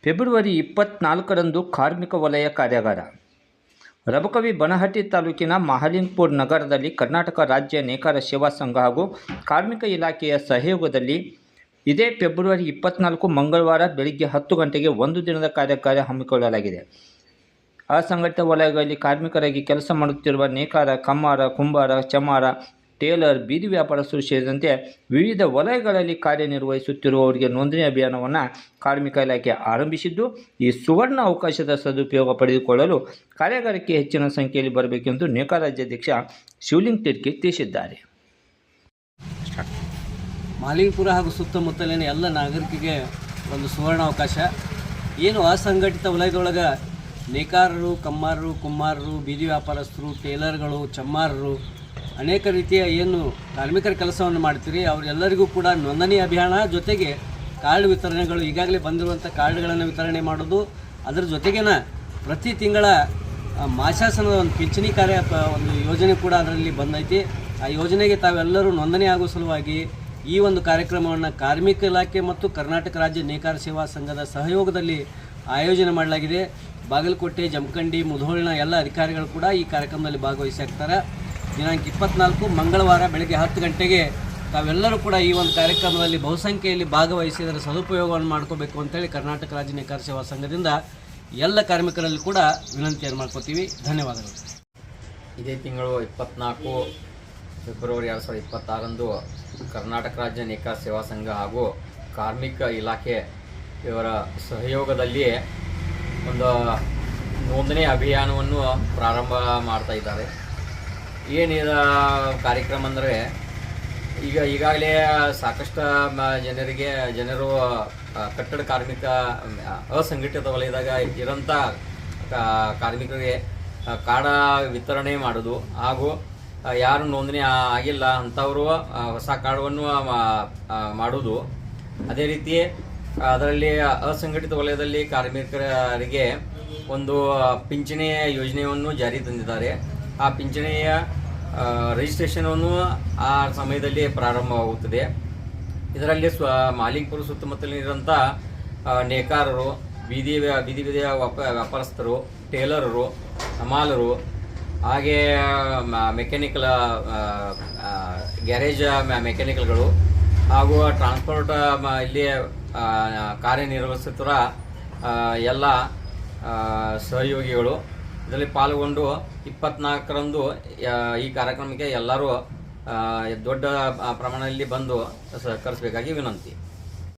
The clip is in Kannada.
ಫೆಬ್ರವರಿ 24ರಂದು ಕಾರ್ಮಿಕ ವಲಯ ಕಾರ್ಯಾಗಾರ. ರಬಕವಿ ಬನಹಟ್ಟಿ ತಾಲೂಕಿನ ಮಹಾಲಿಂಗಪುರ ನಗರದಲ್ಲಿ ಕರ್ನಾಟಕ ರಾಜ್ಯ ನೇಕಾರ ಸೇವಾ ಸಂಘ ಹಾಗೂ ಕಾರ್ಮಿಕ ಇಲಾಖೆಯ ಸಹಯೋಗದಲ್ಲಿ ಇದೇ ಫೆಬ್ರವರಿ 24 ಮಂಗಳವಾರ ಬೆಳಗ್ಗೆ 10 ಗಂಟೆಗೆ ಒಂದು ದಿನದ ಕಾರ್ಯಾಗಾರ ಹಮ್ಮಿಕೊಳ್ಳಲಾಗಿದೆ. ಅಸಂಘಟಿತ ವಲಯಗಳಲ್ಲಿ ಕಾರ್ಮಿಕರಾಗಿ ಕೆಲಸ ಮಾಡುತ್ತಿರುವ ನೇಕಾರ, ಕಮ್ಮಾರ, ಕುಂಬಾರ, ಚಮ್ಮಾರ, ಟೇಲರ್, ಬೀದಿ ವ್ಯಾಪಾರಸ್ಥರು ಸೇರಿದಂತೆ ವಿವಿಧ ವಲಯಗಳಲ್ಲಿ ಕಾರ್ಯನಿರ್ವಹಿಸುತ್ತಿರುವವರಿಗೆ ನೋಂದಣಿ ಅಭಿಯಾನವನ್ನು ಕಾರ್ಮಿಕ ಇಲಾಖೆ ಆರಂಭಿಸಿದ್ದು, ಈ ಸುವರ್ಣ ಅವಕಾಶದ ಸದುಪಯೋಗ ಪಡೆದುಕೊಳ್ಳಲು ಕಾರ್ಯಾಗಾರಕ್ಕೆ ಹೆಚ್ಚಿನ ಸಂಖ್ಯೆಯಲ್ಲಿ ಬರಬೇಕೆಂದು ನೇಕಾರ ರಾಜ್ಯಾಧ್ಯಕ್ಷ ಶಿವಲಿಂಗ ತಿರ್ಕಿ ತಿಳಿಸಿದ್ದಾರೆ. ಮಹಾಲಿಂಗಪುರ ಹಾಗೂ ಸುತ್ತಮುತ್ತಲಿನ ಎಲ್ಲ ನಾಗರಿಕರಿಗೆ ಒಂದು ಸುವರ್ಣ ಅವಕಾಶ. ಏನು ಅಸಂಘಟಿತ ವಲಯದೊಳಗೆ ನೇಕಾರರು, ಕಮ್ಮಾರರು, ಕುಂಬಾರರು, ಬೀದಿ ವ್ಯಾಪಾರಸ್ಥರು, ಟೇಲರ್ಗಳು, ಚಮ್ಮಾರರು, ಅನೇಕ ರೀತಿಯ ಏನು ಕಾರ್ಮಿಕರ ಕೆಲಸವನ್ನು ಮಾಡ್ತೀರಿ ಅವರೆಲ್ಲರಿಗೂ ಕೂಡ ನೋಂದಣಿ ಅಭಿಯಾನ ಜೊತೆಗೆ ಕಾರ್ಡ್ ವಿತರಣೆಗಳು, ಈಗಾಗಲೇ ಬಂದಿರುವಂಥ ಕಾರ್ಡ್ಗಳನ್ನು ವಿತರಣೆ ಮಾಡೋದು, ಅದರ ಜೊತೆಗೇನ ಪ್ರತಿ ತಿಂಗಳ ಮಾಸಾಸನದ ಒಂದು ಪಿಂಚಣಿ ಒಂದು ಯೋಜನೆ ಕೂಡ ಅದರಲ್ಲಿ ಬಂದೈತಿ. ಆ ಯೋಜನೆಗೆ ತಾವೆಲ್ಲರೂ ನೋಂದಣಿ ಆಗುವ ಸಲುವಾಗಿ ಈ ಒಂದು ಕಾರ್ಯಕ್ರಮವನ್ನು ಕಾರ್ಮಿಕ ಇಲಾಖೆ ಮತ್ತು ಕರ್ನಾಟಕ ರಾಜ್ಯ ನೇಕಾರ ಸೇವಾ ಸಂಘದ ಸಹಯೋಗದಲ್ಲಿ ಆಯೋಜನೆ ಮಾಡಲಾಗಿದೆ. ಬಾಗಲಕೋಟೆ, ಜಮಖಂಡಿ, ಮುಧೋಳಿನ ಎಲ್ಲ ಅಧಿಕಾರಿಗಳು ಕೂಡ ಈ ಕಾರ್ಯಕ್ರಮದಲ್ಲಿ ಭಾಗವಹಿಸಿರ್ತಾರೆ. ದಿನಾಂಕ 24 ಮಂಗಳವಾರ ಬೆಳಗ್ಗೆ 10 ಗಂಟೆಗೆ ತಾವೆಲ್ಲರೂ ಕೂಡ ಈ ಒಂದು ಕಾರ್ಯಕ್ರಮದಲ್ಲಿ ಬಹುಸಂಖ್ಯೆಯಲ್ಲಿ ಭಾಗವಹಿಸಿ ಅದರ ಸದುಪಯೋಗವನ್ನು ಮಾಡ್ಕೋಬೇಕು ಅಂತೇಳಿ ಕರ್ನಾಟಕ ರಾಜ್ಯ ನೇಕಾರ ಸೇವಾ ಸಂಘದಿಂದ ಎಲ್ಲ ಕಾರ್ಮಿಕರಲ್ಲಿ ಕೂಡ ವಿನಂತಿಯನ್ನು ಮಾಡ್ಕೋತೀವಿ. ಧನ್ಯವಾದಗಳು. ಇದೇ ತಿಂಗಳು 24 ಫೆಬ್ರವರಿ 2026ರಂದು ಕರ್ನಾಟಕ ರಾಜ್ಯ ನೇಕಾರ ಸೇವಾ ಸಂಘ ಹಾಗೂ ಕಾರ್ಮಿಕ ಇಲಾಖೆ ಇವರ ಸಹಯೋಗದಲ್ಲಿ ಒಂದು ನೋಂದಣಿ ಅಭಿಯಾನವನ್ನು ಪ್ರಾರಂಭ ಮಾಡ್ತಾ ಇದ್ದಾರೆ. ಏನಿದ ಕಾರ್ಯಕ್ರಮ ಅಂದರೆ ಈಗಾಗಲೇ ಸಾಕಷ್ಟು ಜನರು ಕಟ್ಟಡ ಕಾರ್ಮಿಕ ಅಸಂಘಟಿತ ವಲಯದಾಗ ಇರೋಂಥ ಕಾರ್ಮಿಕರಿಗೆ ಕಾರ್ಡ ವಿತರಣೆ ಮಾಡೋದು ಹಾಗೂ ಯಾರು ನೋಂದಣಿ ಆಗಿಲ್ಲ ಅಂಥವರು ಹೊಸ ಕಾರ್ಡವನ್ನು ಮಾಡೋದು. ಅದೇ ರೀತಿ ಅದರಲ್ಲಿ ಅಸಂಘಟಿತ ವಲಯದಲ್ಲಿ ಕಾರ್ಮಿಕರಿಗೆ ಒಂದು ಪಿಂಚಣಿ ಯೋಜನೆಯನ್ನು ಜಾರಿ ತಂದಿದ್ದಾರೆ. ಆ ಪಿಂಚಣಿಯ ರಿಜಿಸ್ಟ್ರೇಷನನ್ನು ಆ ಸಮಯದಲ್ಲಿ ಪ್ರಾರಂಭವಾಗುತ್ತದೆ. ಇದರಲ್ಲಿ ಮಹಾಲಿಂಗಪುರ ಸುತ್ತಮುತ್ತಲಿನಿರೋಂಥ ನೇಕಾರರು, ಬೀದಿ ವ್ಯಾಪಾರಸ್ಥರು, ಟೇಲರರು, ಹಮಾಲರು, ಹಾಗೆ ಮೆಕ್ಯಾನಿಕಲ್ ಗ್ಯಾರೇಜ್ ಮೆಕ್ಯಾನಿಕಲ್ಗಳು ಹಾಗೂ ಟ್ರಾನ್ಸ್ಪೋರ್ಟ್ ಇಲ್ಲಿ ಕಾರ್ಯನಿರ್ವಹಿಸುತ್ತಿರುವ ಎಲ್ಲ ಸಹಯೋಗಿಗಳು ಇದರಲ್ಲಿ ಪಾಲ್ಗೊಂಡು 24ರಂದು ಈ ಕಾರ್ಯಕ್ರಮಕ್ಕೆ ಎಲ್ಲರೂ ದೊಡ್ಡ ಪ್ರಮಾಣದಲ್ಲಿ ಬಂದು ಸಹಕರಿಸಬೇಕಾಗಿ ವಿನಂತಿ.